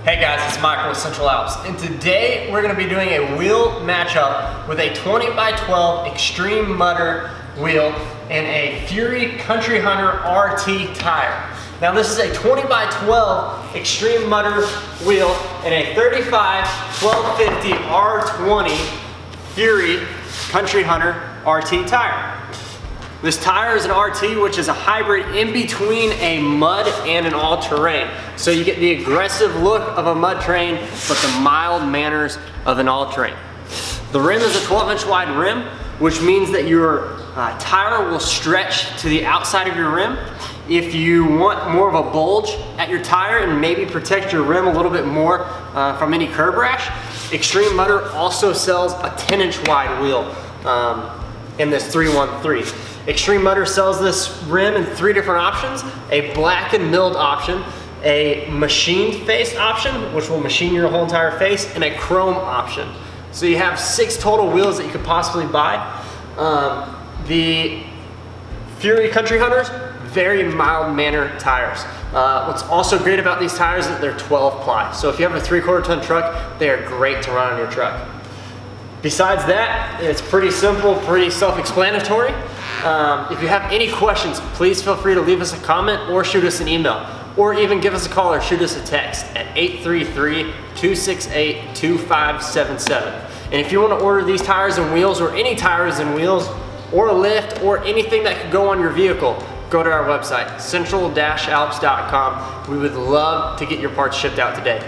Hey guys, it's Michael with Central Alps, and today we're going to be doing a wheel matchup with a 20x12 Xtreme Mudder wheel and a Fury Country Hunter RT tire. Now this is a 20x12 Xtreme Mudder wheel and a 35/1250 R20 Fury Country Hunter RT tire. This tire is an RT, which is a hybrid in between a mud and an all-terrain. So you get the aggressive look of a mud terrain, but the mild manners of an all-terrain. The rim is a 12-inch wide rim, which means that your tire will stretch to the outside of your rim. If you want more of a bulge at your tire and maybe protect your rim a little bit more from any curb rash, Xtreme Mudder also sells a 10-inch wide wheel in this 313. Xtreme Mudder sells this rim in 3 different options: a black and milled option, a machined face option, which will machine your whole entire face, and a chrome option. So you have 6 total wheels that you could possibly buy. The Fury Country Hunters, very mild manner tires. What's also great about these tires is that they're 12 ply. So if you have a 3/4 ton truck, they are great to run on your truck. Besides that, it's pretty simple, pretty self-explanatory. If you have any questions, please feel free to leave us a comment or shoot us an email, or even give us a call or shoot us a text at 833-268-2577. And if you want to order these tires and wheels, or any tires and wheels, or a lift, or anything that could go on your vehicle, go to our website, central-alps.com. We would love to get your parts shipped out today.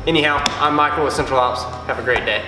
Anyhow, I'm Michael with Central Alps. Have a great day.